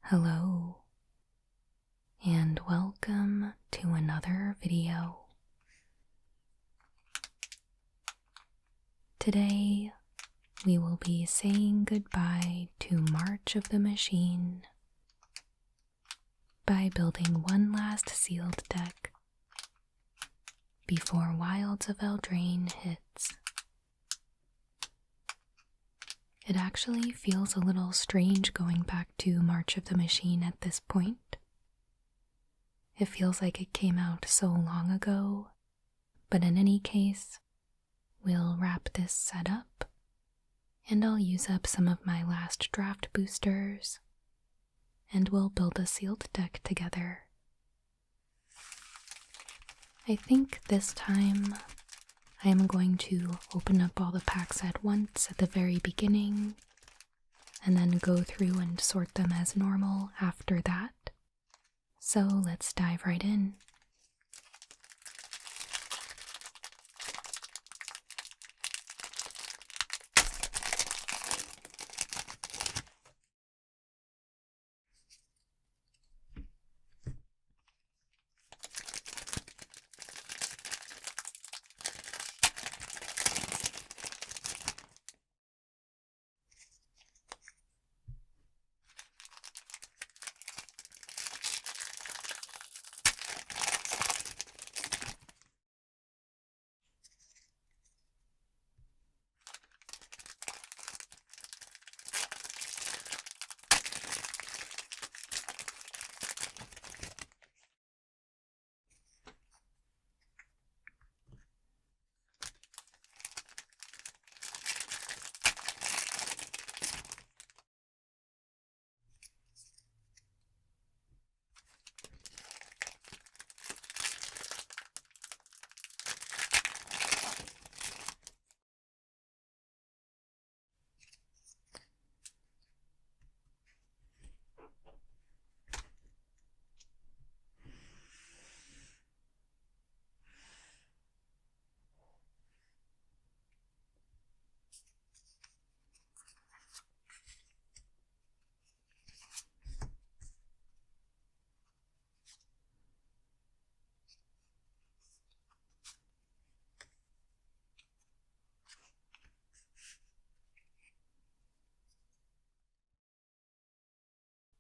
Hello, and welcome to another video. Today, we will be saying goodbye to March of the Machine by building one last sealed deck before Wilds of Eldraine hits. It actually feels a little strange going back to March of the Machine at this point. It feels like it came out so long ago, but in any case, we'll wrap this set up, and I'll use up some of my last draft boosters, and we'll build a sealed deck together. I think this time I am going to open up all the packs at once at the very beginning, and then go through and sort them as normal after that. So let's dive right in.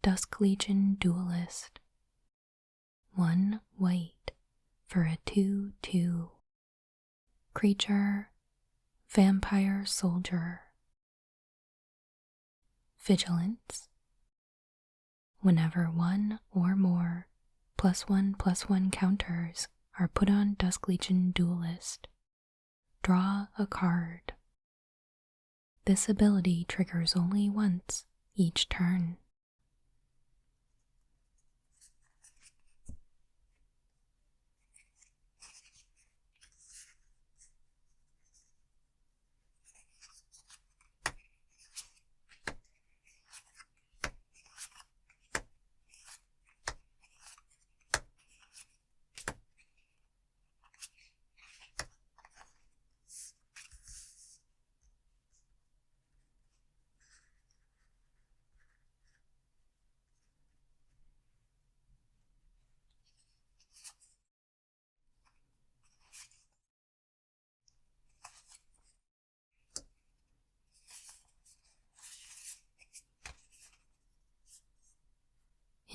Dusk Legion Duelist. 1 white for a 2/2. Creature, Vampire Soldier. Vigilance. Whenever one or more +1/+1 counters are put on Dusk Legion Duelist, draw a card. This ability triggers only once each turn.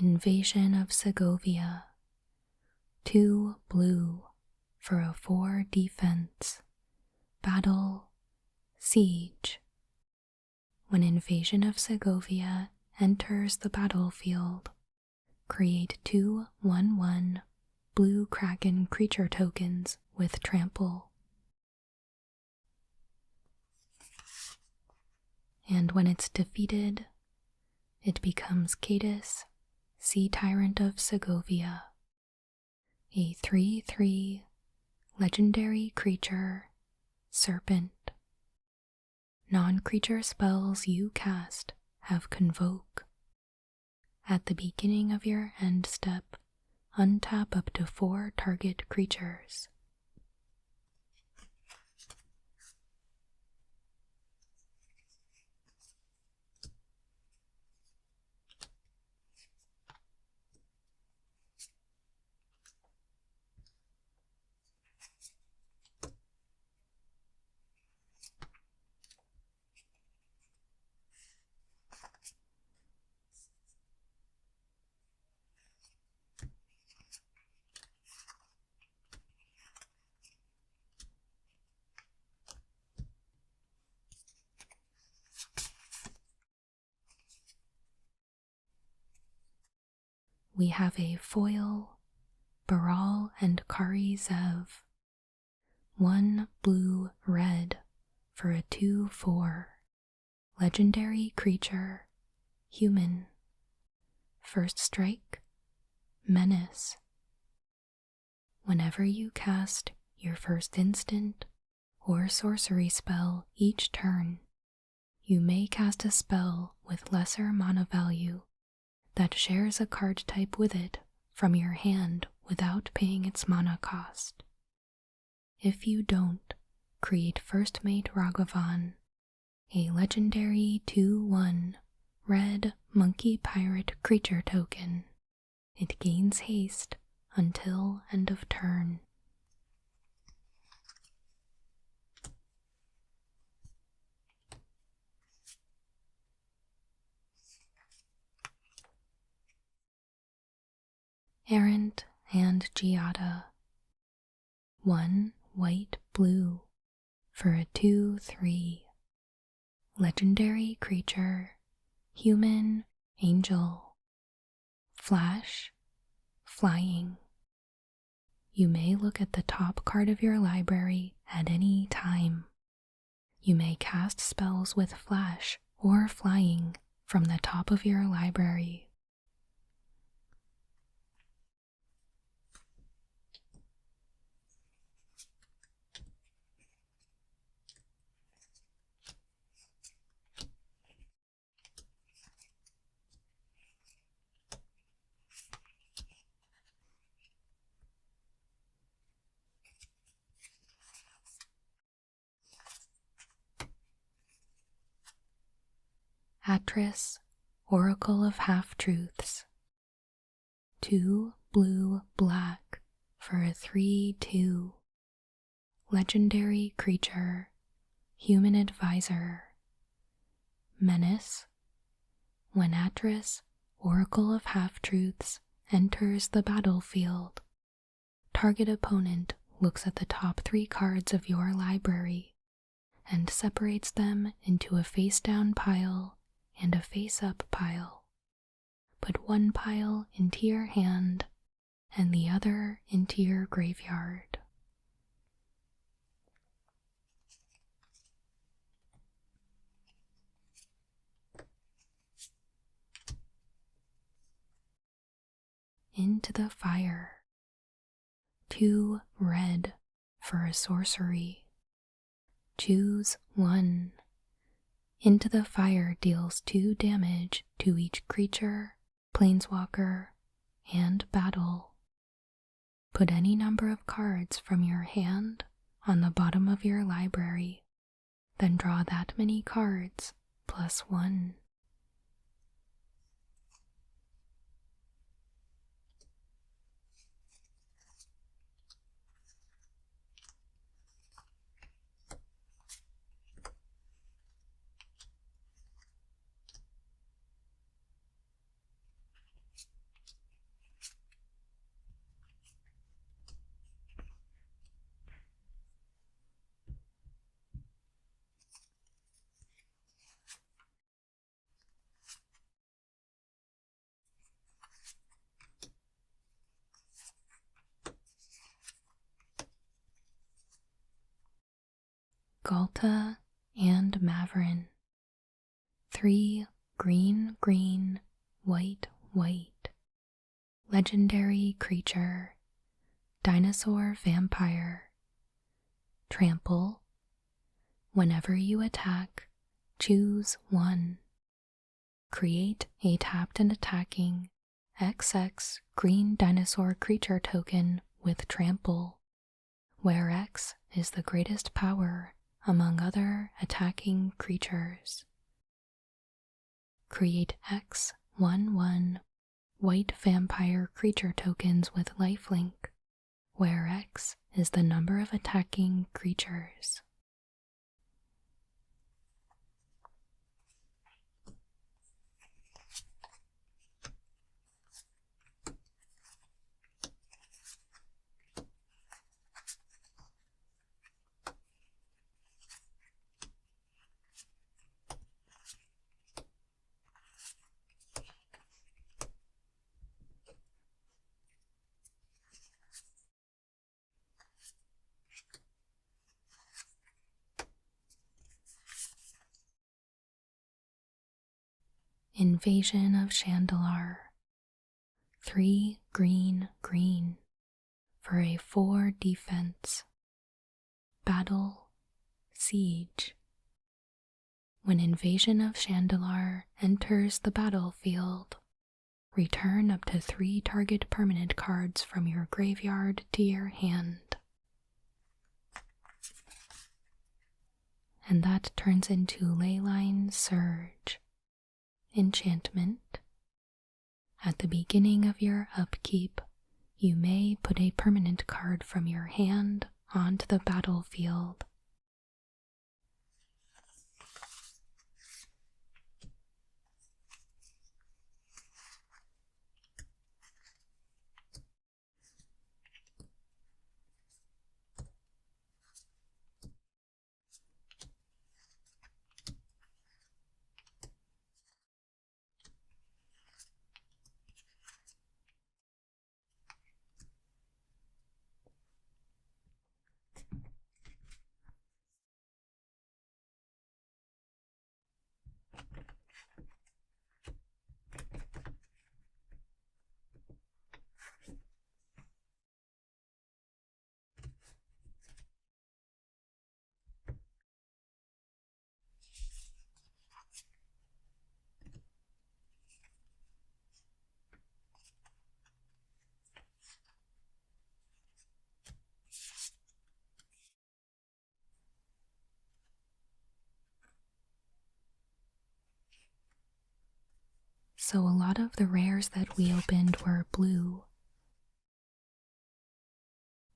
Invasion of Segovia. 2 blue for a 4 defense. Battle. Siege. When Invasion of Segovia enters the battlefield, create 2 1/1 blue Kraken creature tokens with trample. And when it's defeated, it becomes Cadis, Sea Tyrant of Segovia, a 3/3 legendary creature, Serpent. Non-creature spells you cast have Convoke. At the beginning of your end step, untap up to 4 target creatures. we have a foil, Baral and Kari Zev. 1 blue red for a 2/4. Legendary creature, human. First strike, Menace. Whenever you cast your first instant or sorcery spell each turn, you may cast a spell with lesser mana value that shares a card type with it from your hand without paying its mana cost. If you don't, create First Mate Ragavan, a legendary 2/1 red monkey pirate creature token. It gains haste until end of turn. Errant and Giada. 1 white blue for a 2/3. Legendary creature, human angel. Flash, flying. You may look at the top card of your library at any time. You may cast spells with flash or flying from the top of your library. Atris, Oracle of Half-Truths. 2 blue black for a 3/2. Legendary creature, human advisor. Menace. When Atris, Oracle of Half-Truths, enters the battlefield, target opponent looks at the top 3 cards of your library and separates them into a face-down pile and a face-up pile. Put one pile into your hand and the other into your graveyard. Into the Fire. 2 red for a sorcery. Choose 1. Into the Fire deals 2 damage to each creature, planeswalker, and battle. Put any number of cards from your hand on the bottom of your library, then draw that many cards plus 1. Galta and Mavrin. 3 green green, white white. Legendary creature, dinosaur vampire. Trample. Whenever you attack, choose 1. Create a tapped and attacking XX green dinosaur creature token with trample, where X is the greatest power among other attacking creatures. Create X11 white vampire creature tokens with lifelink, where X is the number of attacking creatures. Invasion of Chandalar. 3 green, green for a 4 defense. Battle, siege. When Invasion of Chandalar enters the battlefield, return up to 3 target permanent cards from your graveyard to your hand. And that turns into Leyline Surge. Enchantment. At the beginning of your upkeep, you may put a permanent card from your hand onto the battlefield. So a lot of the rares that we opened were blue.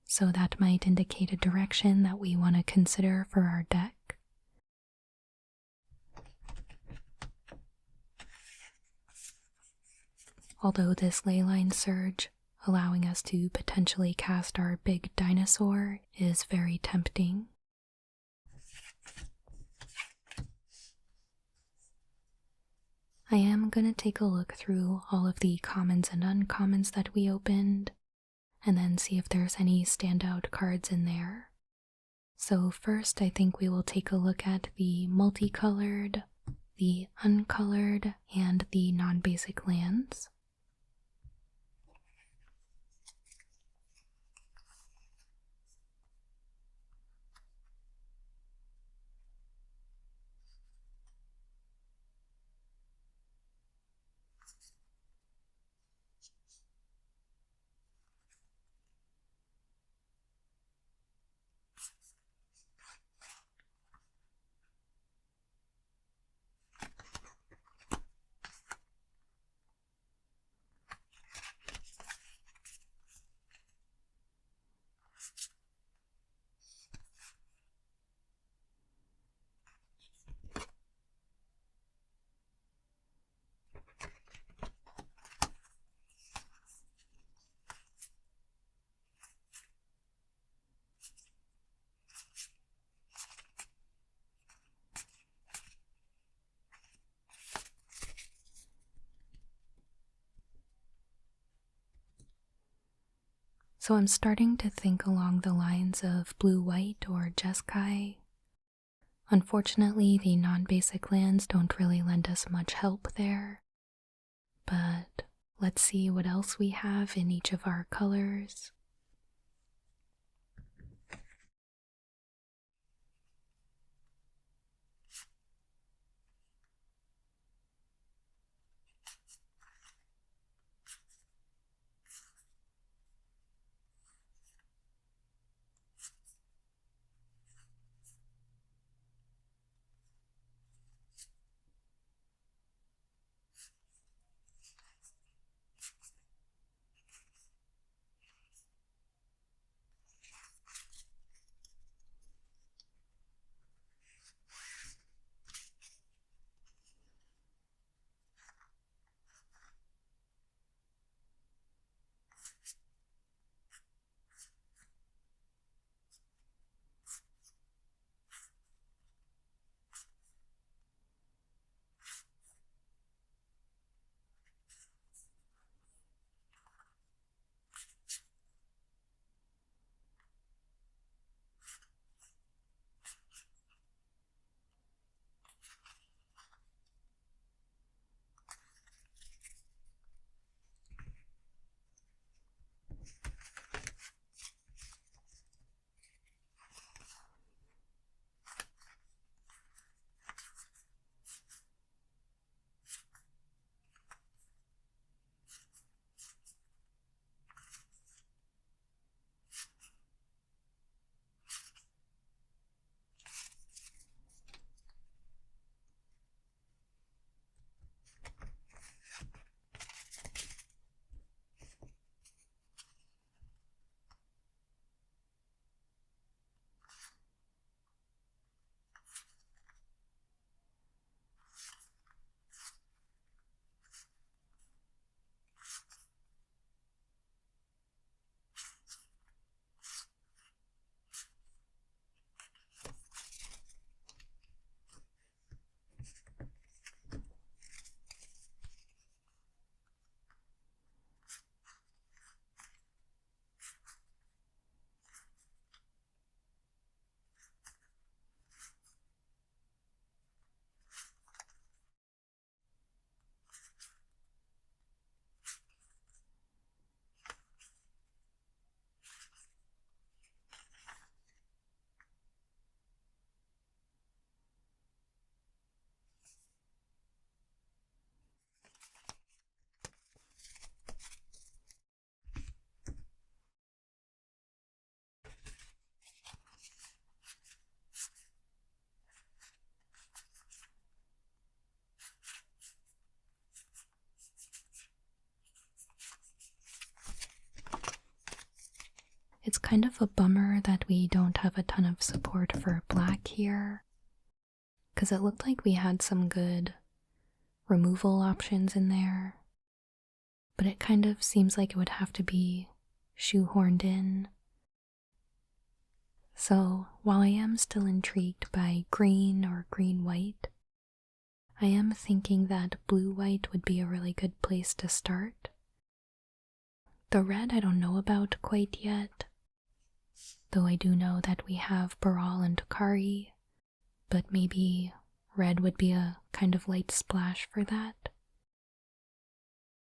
So that might indicate a direction that we want to consider for our deck. Although this Leyline Surge, allowing us to potentially cast our big dinosaur, is very tempting. I am going to take a look through all of the commons and uncommons that we opened, and then see if there's any standout cards in there. So first I think we will take a look at the multicolored, the uncolored, and the non-basic lands. So I'm starting to think along the lines of blue-white or Jeskai. Unfortunately, the non-basic lands don't really lend us much help there. But let's see what else we have in each of our colors. It's kind of a bummer that we don't have a ton of support for black here, because it looked like we had some good removal options in there, but it kind of seems like it would have to be shoehorned in. So while I am still intrigued by green or green-white, I am thinking that blue-white would be a really good place to start. The red I don't know about quite yet, though I do know that we have Baral and Kari, but maybe red would be a kind of light splash for that.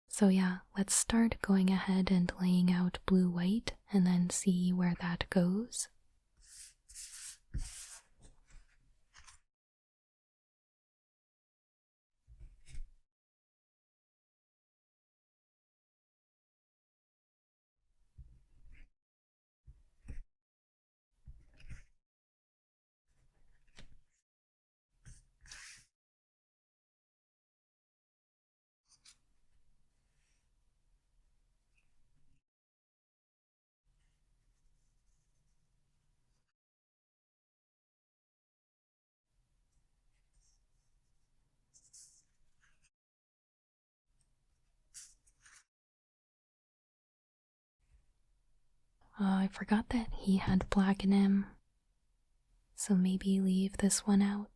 So yeah, let's start going ahead and laying out blue-white and then see where that goes. I forgot that he had black in him, so maybe leave this one out.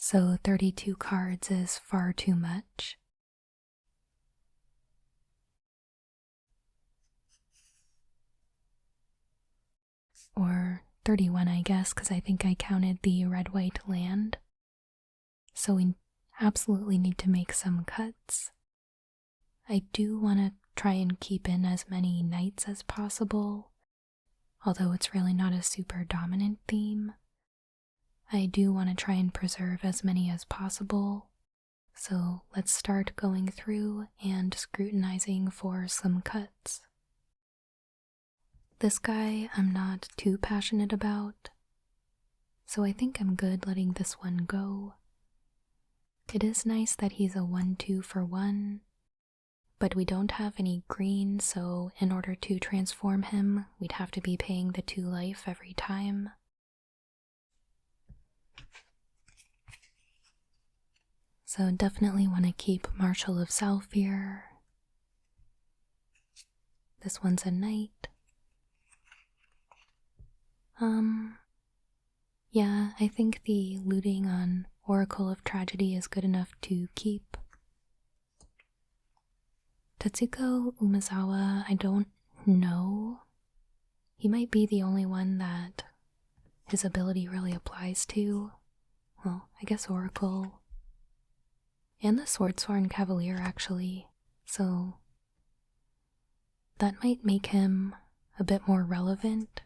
So 32 cards is far too much. Or 31, I guess, because I think I counted the red-white land. So we absolutely need to make some cuts. I do want to try and keep in as many knights as possible, although it's really not a super dominant theme. I do want to try and preserve as many as possible, so let's start going through and scrutinizing for some cuts. This guy I'm not too passionate about, so I think I'm good letting this one go. It is nice that he's a 1-2 for 1, but we don't have any green, so in order to transform him, we'd have to be paying the 2 life every time. So definitely want to keep Marshal of Zhalfir. This one's a knight. Yeah, I think the looting on Oracle of Tragedy is good enough to keep. Tetsuko Umezawa, I don't know. He might be the only one that his ability really applies to. Well, I guess Oracle. And the Swordsworn Cavalier, actually. So that might make him a bit more relevant.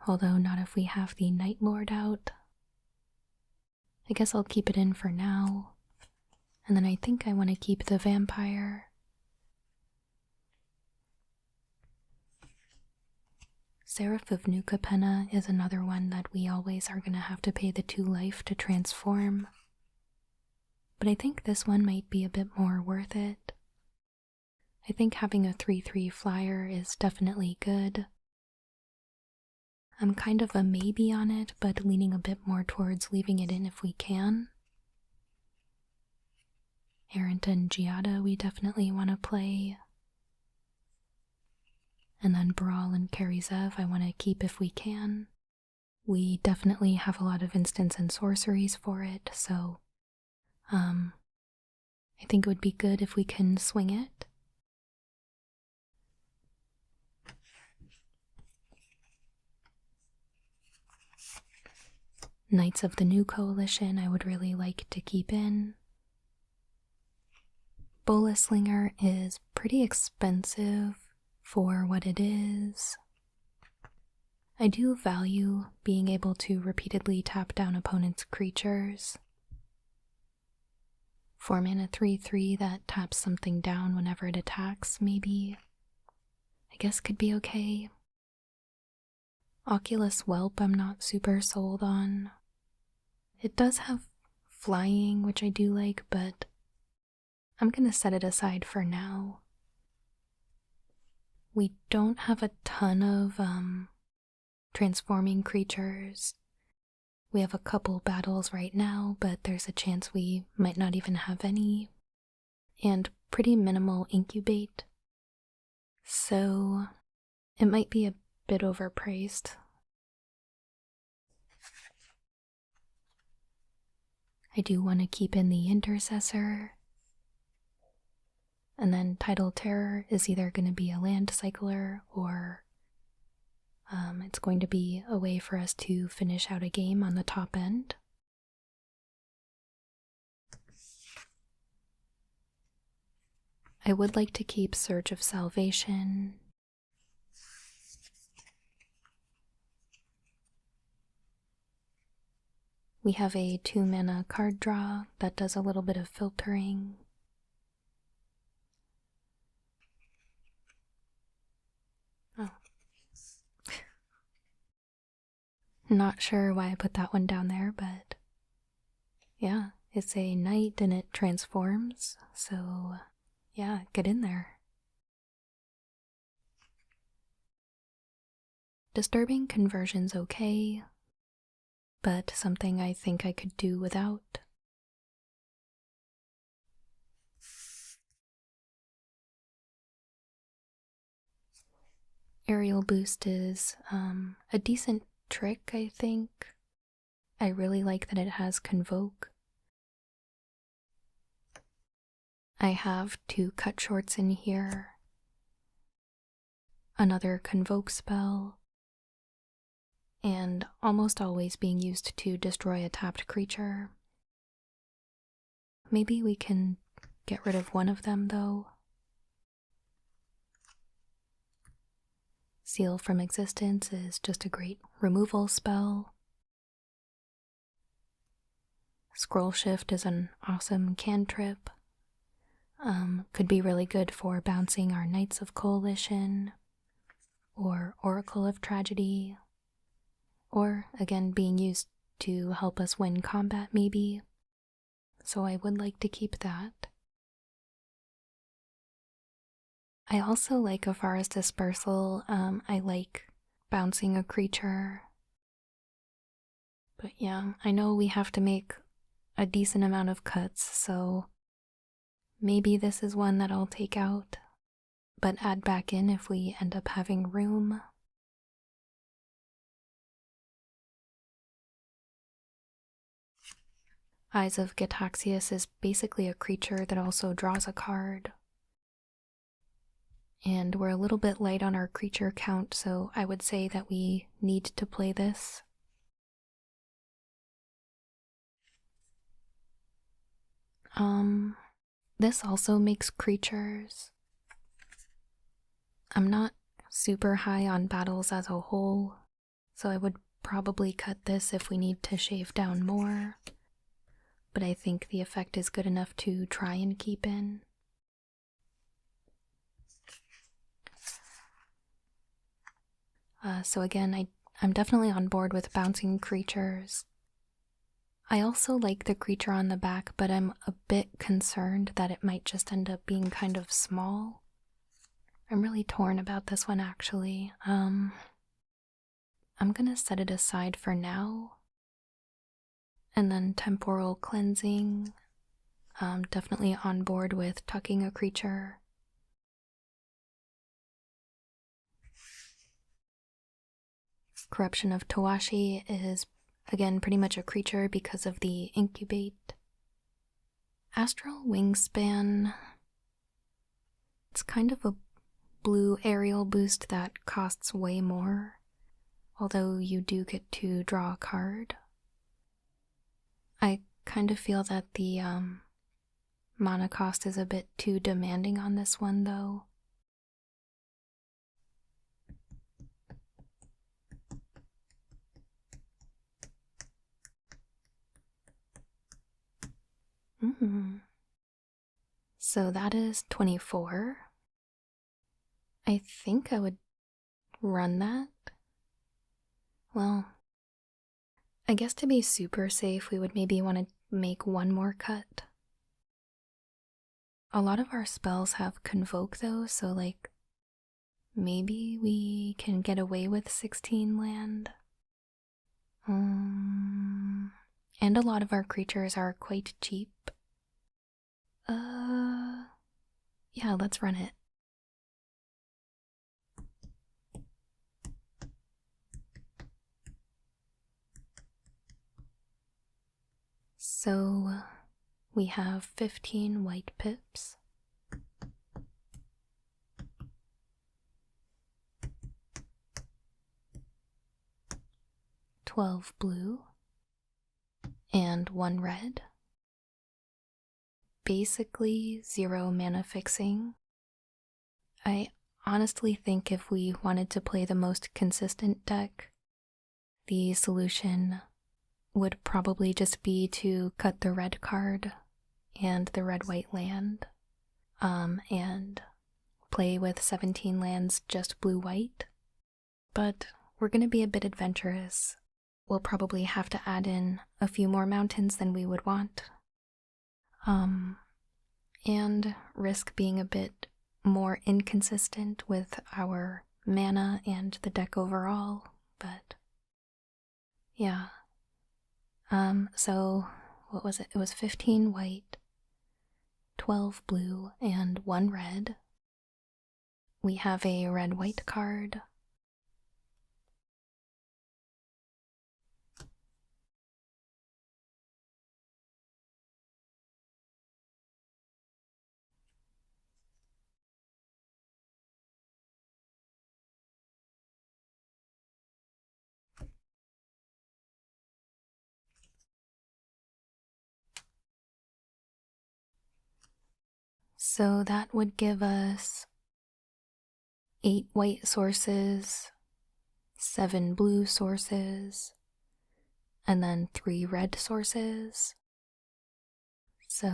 Although not if we have the Night Lord out. I guess I'll keep it in for now. And then I think I want to keep the Vampire. Seraph of New Capenna is another one that we always are going to have to pay the 2 life to transform. But I think this one might be a bit more worth it. I think having a 3/3 flyer is definitely good. I'm kind of a maybe on it, but leaning a bit more towards leaving it in if we can. Errant and Giada we definitely want to play. And then Brawl and Karizev I want to keep if we can. We definitely have a lot of instants and sorceries for it, so I think it would be good if we can swing it. Knights of the New Coalition I would really like to keep in. Bolaslinger is pretty expensive for what it is. I do value being able to repeatedly tap down opponents' creatures. 4 mana 3/3 that taps something down whenever it attacks, maybe. I guess could be okay. Oculus Whelp I'm not super sold on. It does have flying, which I do like, but I'm gonna set it aside for now. We don't have a ton of transforming creatures. We have a couple battles right now, but there's a chance we might not even have any. And pretty minimal incubate. So it might be a bit overpriced. I do want to keep in the Intercessor. And then Tidal Terror is either going to be a land cycler or it's going to be a way for us to finish out a game on the top end. I would like to keep Surge of Salvation. We have a 2 mana card draw that does a little bit of filtering. Oh. Not sure why I put that one down there, but yeah, it's a knight and it transforms, so yeah, get in there. Disturbing Conversion's okay, but something I think I could do without. Aerial Boost is a decent trick, I think. I really like that it has Convoke. I have 2 cut shorts in here, another Convoke spell, and almost always being used to destroy a tapped creature. Maybe we can get rid of one of them though. Seal from Existence is just a great removal spell. Scroll Shift is an awesome cantrip. Could be really good for bouncing our Knights of Coalition, or Oracle of Tragedy, or again being used to help us win combat maybe. So I would like to keep that. I also like Afara's Dispersal. I like bouncing a creature. But yeah, I know we have to make a decent amount of cuts, so maybe this is one that I'll take out, but add back in if we end up having room. Eyes of Gitaxias is basically a creature that also draws a card. And we're a little bit light on our creature count, so I would say that we need to play this. This also makes creatures. I'm not super high on battles as a whole, so I would probably cut this if we need to shave down more. But I think the effect is good enough to try and keep in. So again, I'm definitely on board with bouncing creatures. I also like the creature on the back, but I'm a bit concerned that it might just end up being kind of small. I'm really torn about this one, actually. I'm gonna set it aside for now. And then temporal cleansing. Definitely on board with tucking a creature. Corruption of Tawashi is, again, pretty much a creature because of the incubate. Astral Wingspan. It's kind of a blue aerial boost that costs way more, although you do get to draw a card. I kind of feel that the mana cost is a bit too demanding on this one, though. So that is 24. I think I would run that. Well, I guess to be super safe, we would maybe want to make one more cut. A lot of our spells have Convoke though, so like maybe we can get away with 16 land. And a lot of our creatures are quite cheap. Yeah, let's run it. So we have 15 white pips. $12 blue and 1 red. Basically 0 mana fixing. I honestly think if we wanted to play the most consistent deck, the solution would probably just be to cut the red card and the red-white land, and play with 17 lands just blue-white. But we're gonna be a bit adventurous. We'll probably have to add in a few more mountains than we would want. And risk being a bit more inconsistent with our mana and the deck overall, but yeah. So what was it? It was 15 white, 12 blue, and 1 red. We have a red-white card. So that would give us 8 white sources, 7 blue sources, and then 3 red sources. So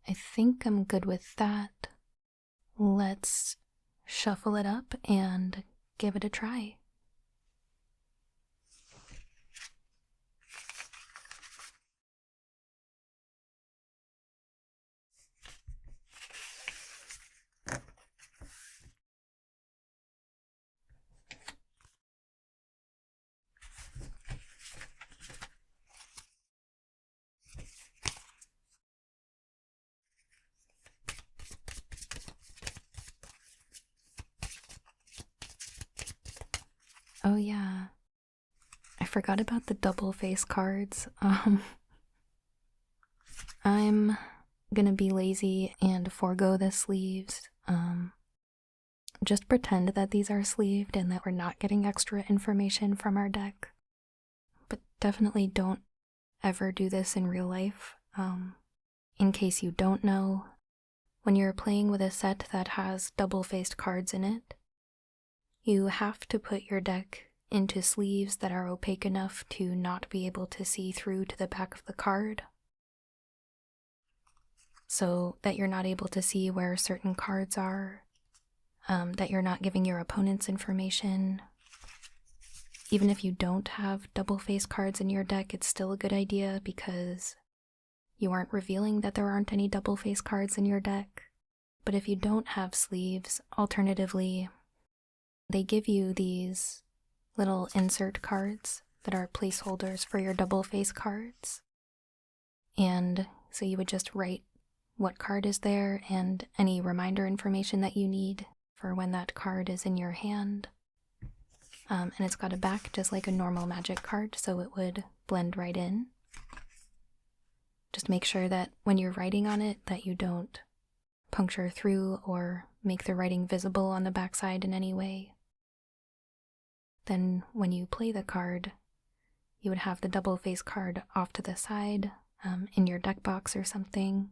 I think I'm good with that. Let's shuffle it up and give it a try. Oh yeah, I forgot about the double face cards. I'm gonna be lazy and forego the sleeves. Just pretend that these are sleeved and that we're not getting extra information from our deck. But definitely don't ever do this in real life. In case you don't know, when you're playing with a set that has double-faced cards in it, you have to put your deck into sleeves that are opaque enough to not be able to see through to the back of the card, so that you're not able to see where certain cards are, that you're not giving your opponents information. Even if you don't have double-faced cards in your deck, it's still a good idea because you aren't revealing that there aren't any double-faced cards in your deck. But if you don't have sleeves, alternatively, they give you these little insert cards that are placeholders for your double-faced cards. And so you would just write what card is there and any reminder information that you need for when that card is in your hand. And it's got a back just like a normal Magic card, so it would blend right in. Just make sure that when you're writing on it that you don't puncture through or make the writing visible on the backside in any way. Then when you play the card, you would have the double-faced card off to the side, in your deck box or something.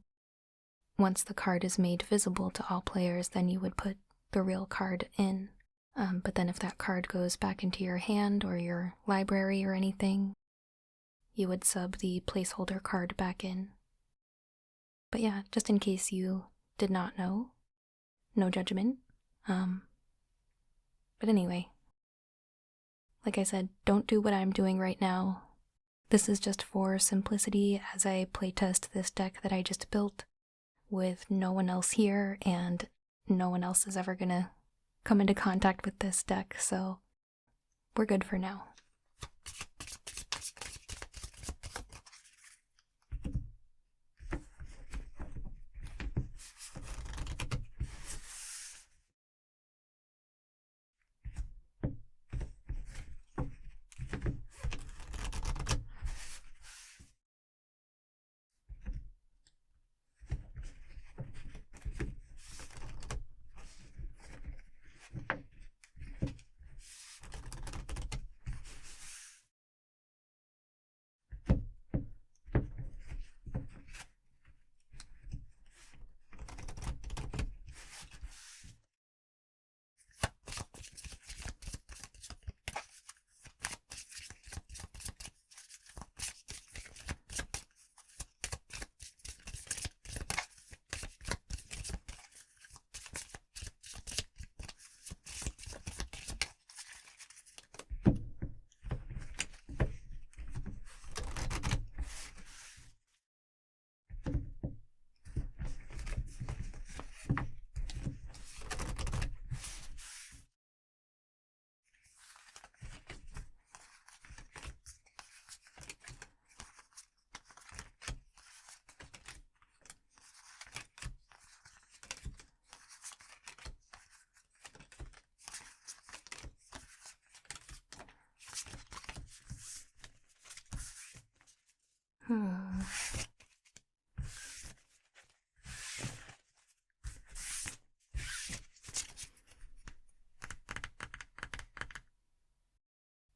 Once the card is made visible to all players, then you would put the real card in. But then if that card goes back into your hand or your library or anything, you would sub the placeholder card back in. But yeah, just in case you did not know, no judgment. But anyway, like I said, don't do what I'm doing right now. This is just for simplicity as I playtest this deck that I just built with no one else here, and no one else is ever gonna come into contact with this deck, so we're good for now.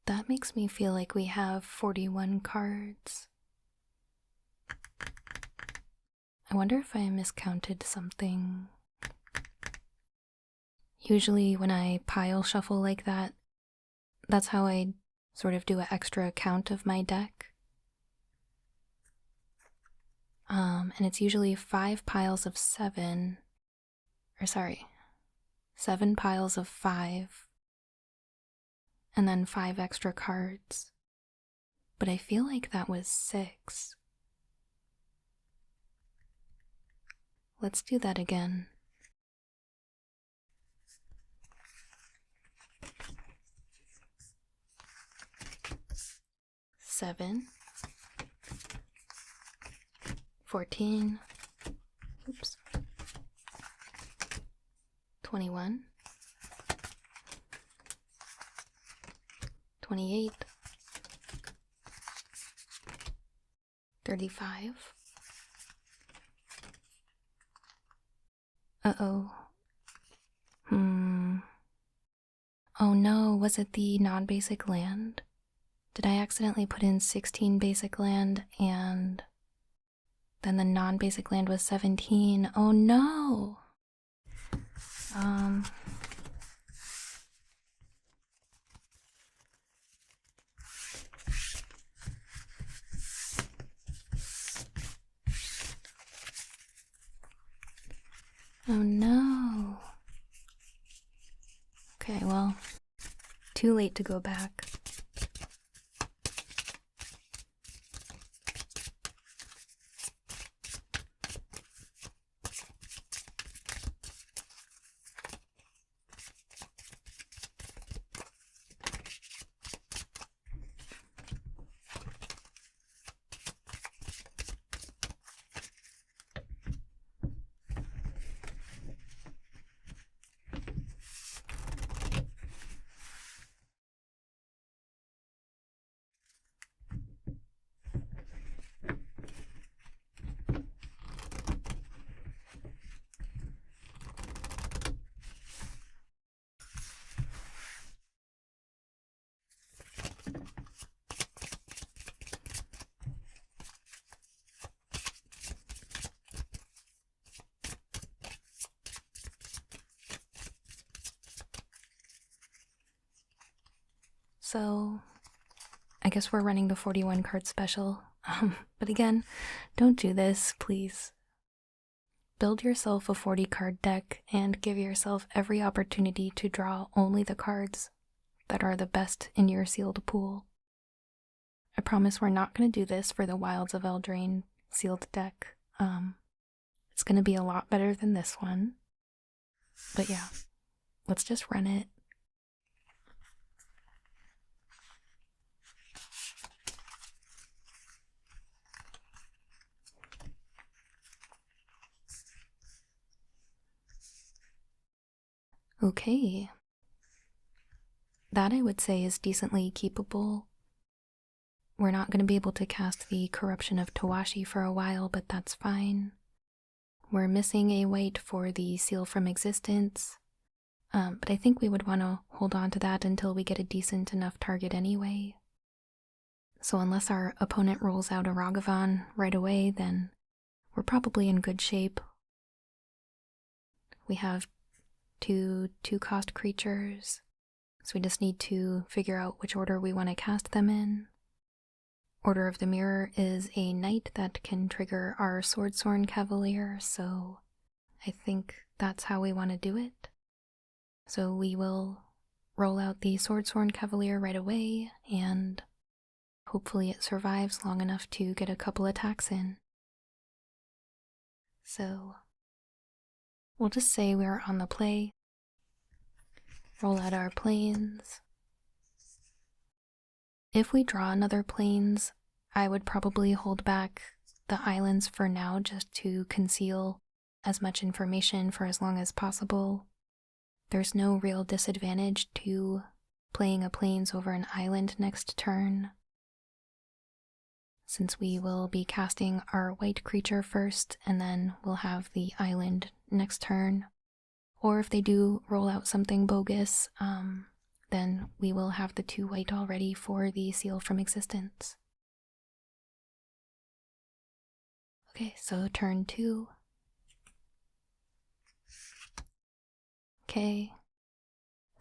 That makes me feel like we have 41 cards. I wonder if I miscounted something. Usually when I pile shuffle like that, that's how I sort of do an extra count of my deck. And it's usually 5 piles of 7, or sorry, 7 piles of 5, and then 5 extra cards. But I feel like that was 6. Let's do that again. 7, 14, oops, 21, 28, 35. Uh-oh. Oh no, was it the non-basic land? Did I accidentally put in 16 basic land and then the non-basic land was 17? Oh no! Oh no. Okay, well, too late to go back. So, I guess we're running the 41 card special. But again, don't do this, please. Build yourself a 40 card deck and give yourself every opportunity to draw only the cards that are the best in your sealed pool. I promise we're not going to do this for the Wilds of Eldraine sealed deck. It's going to be a lot better than this one. But yeah, let's just run it. Okay. That I would say is decently keepable. We're not going to be able to cast the Corruption of Tawashi for a while, but that's fine. We're missing a white for the Seal from Existence, but I think we would want to hold on to that until we get a decent enough target anyway. So unless our opponent rolls out a Ragavan right away, then we're probably in good shape. We have two 2-cost creatures, so we just need to figure out which order we want to cast them in. Order of the Mirror is a knight that can trigger our Swordsworn Cavalier, so I think that's how we want to do it. So we will roll out the Swordsworn Cavalier right away, and hopefully it survives long enough to get a couple attacks in. So we'll just say we're on the play. Roll out our planes. If we draw another planes, I would probably hold back the islands for now just to conceal as much information for as long as possible. There's no real disadvantage to playing a plains over an island next turn, since we will be casting our white creature first and then we'll have the island next turn. Or if they do roll out something bogus, then we will have the 2 white already for the Seal from Existence. Okay, so turn 2. Okay,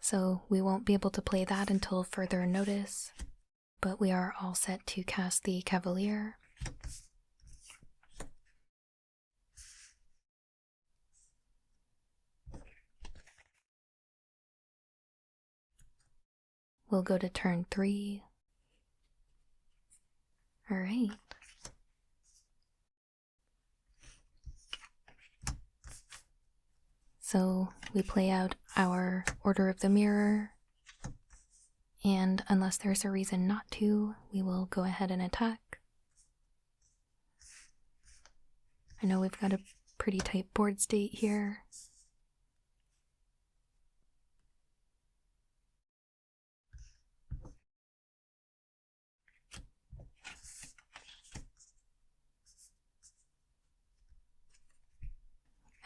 so we won't be able to play that until further notice, but we are all set to cast the Cavalier. We'll go to turn 3. Alright. So we play out our Order of the Mirror, and unless there's a reason not to, we will go ahead and attack. I know we've got a pretty tight board state here.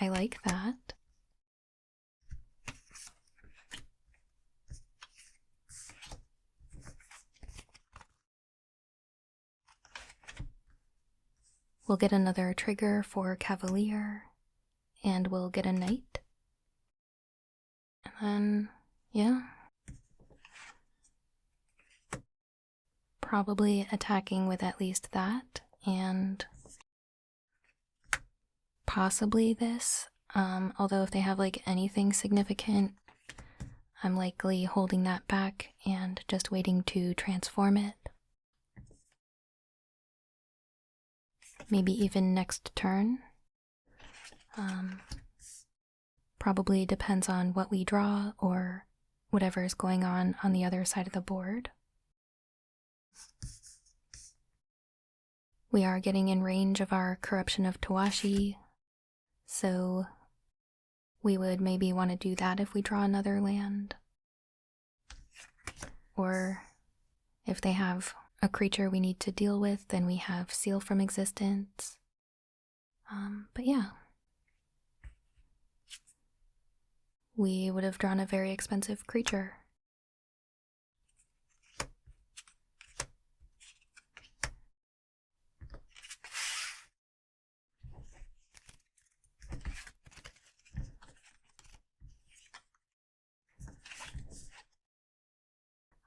I like that. We'll get another trigger for Cavalier, and we'll get a Knight. And then, yeah. Probably attacking with at least that, and possibly this. Although if they have like anything significant, I'm likely holding that back and just waiting to transform it. Maybe even next turn. Probably depends on what we draw or whatever is going on the other side of the board. We are getting in range of our Corruption of Towashi, so we would maybe want to do that if we draw another land. Or if they have a creature we need to deal with, then we have Seal from Existence. But yeah. We would have drawn a very expensive creature.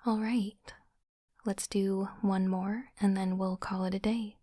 All right, let's do one more and then we'll call it a day.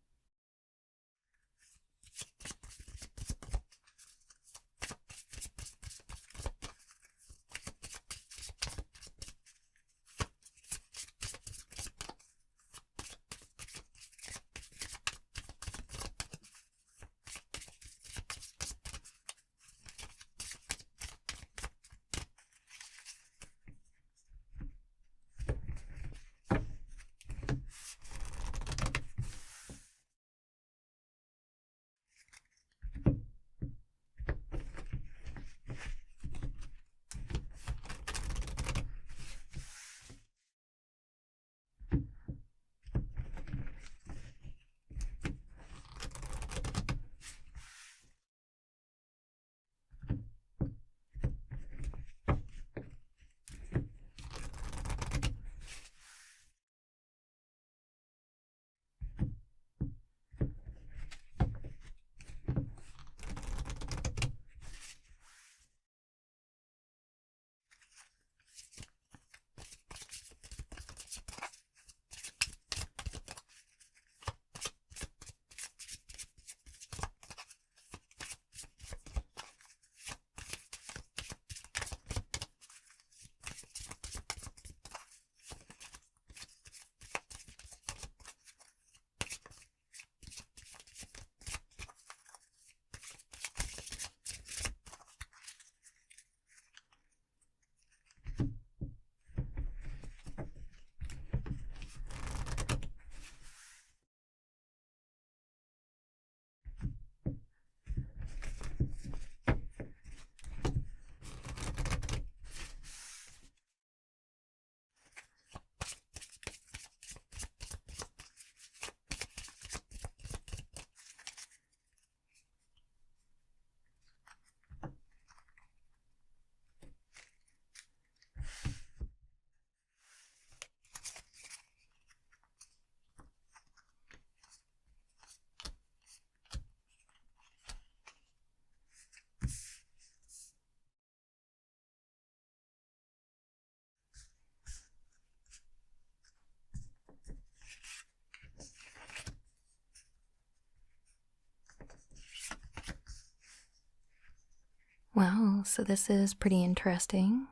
Wow, so this is pretty interesting.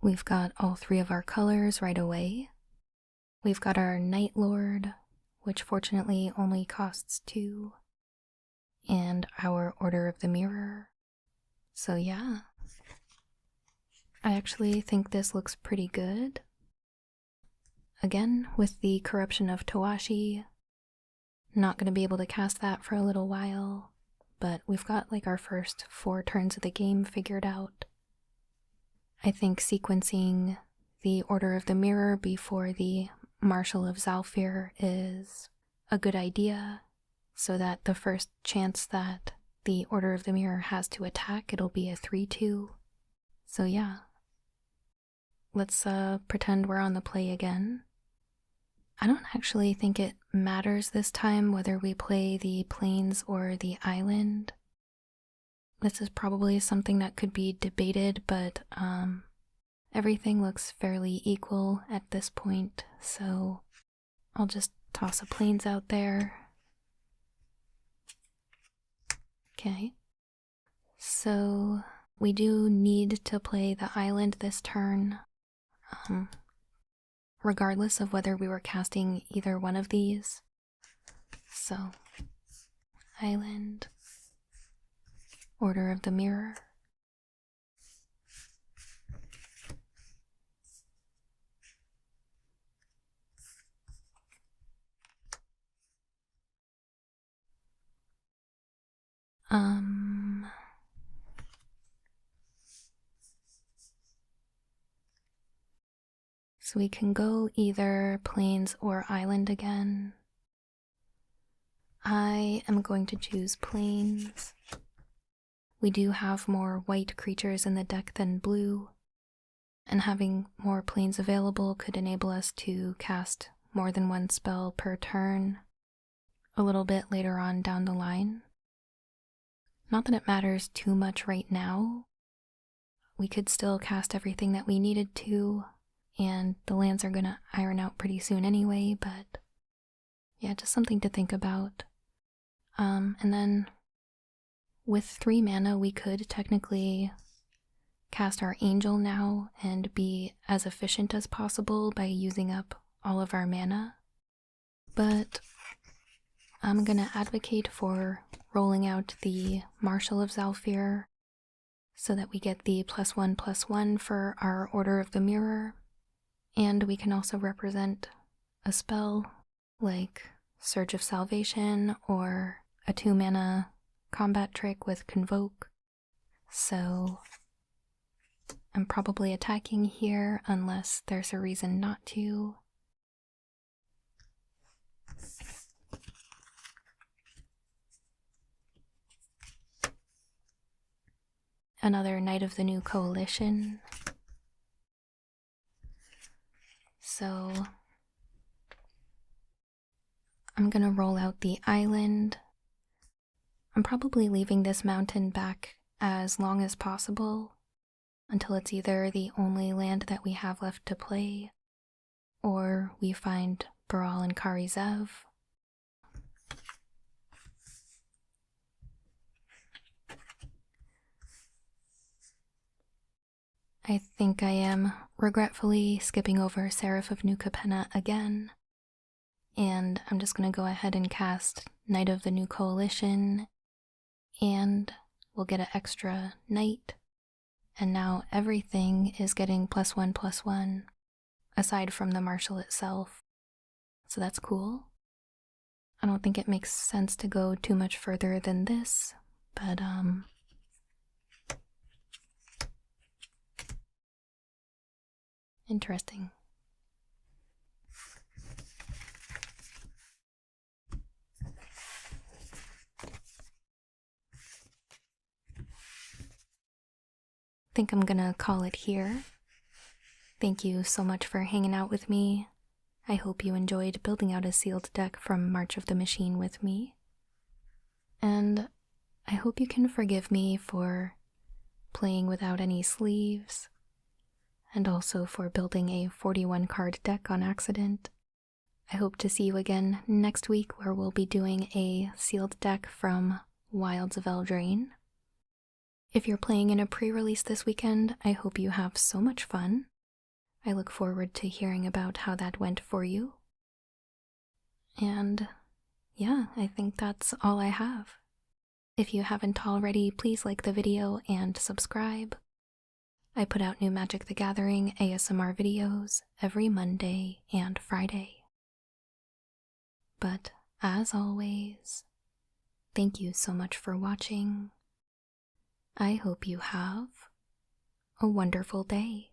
We've got all three of our colors right away. We've got our Night Lord, which fortunately only costs 2, and our Order of the Mirror. So yeah, I actually think this looks pretty good. Again, with the Corruption of Towashi, not going to be able to cast that for a little while, but we've got like our first 4 turns of the game figured out. I think sequencing the Order of the Mirror before the Marshal of Zhalfir is a good idea, so that the first chance that the Order of the Mirror has to attack, it'll be a 3-2. So yeah. Let's pretend we're on the play again. I don't actually think it matters this time whether we play the plains or the island. This is probably something that could be debated, but everything looks fairly equal at this point, so I'll just toss a plains out there. Okay. So we do need to play the island this turn, regardless of whether we were casting either one of these. So, island, Order of the Mirror. So we can go either plains or island again. I am going to choose plains. We do have more white creatures in the deck than blue, and having more plains available could enable us to cast more than one spell per turn a little bit later on down the line. Not that it matters too much right now. We could still cast everything that we needed to, and the lands are gonna iron out pretty soon anyway, but yeah, just something to think about. And then with 3 mana, we could technically cast our Angel now and be as efficient as possible by using up all of our mana. But I'm gonna advocate for rolling out the Marshal of Zhalfir so that we get the +1/+1 for our Order of the Mirror, and we can also represent a spell like Surge of Salvation or a 2-mana combat trick with Convoke. So I'm probably attacking here unless there's a reason not to. Another Knight of the New Coalition. So I'm gonna roll out the island. I'm probably leaving this mountain back as long as possible until it's either the only land that we have left to play, or we find Baral and Kari Zev. I think I am regretfully skipping over Seraph of New Capenna again, and I'm just going to go ahead and cast Knight of the New Coalition, and we'll get an extra knight, and now everything is getting +1/+1, aside from the Marshal itself, so that's cool. I don't think it makes sense to go too much further than this, but interesting. Think I'm gonna call it here. Thank you so much for hanging out with me. I hope you enjoyed building out a sealed deck from March of the Machine with me. And I hope you can forgive me for playing without any sleeves, and also for building a 41 card deck on accident. I hope to see you again next week, where we'll be doing a sealed deck from Wilds of Eldraine. If you're playing in a pre-release this weekend, I hope you have so much fun. I look forward to hearing about how that went for you. And yeah, I think that's all I have. If you haven't already, please like the video and subscribe. I put out new Magic the Gathering ASMR videos every Monday and Friday. But as always, thank you so much for watching. I hope you have a wonderful day.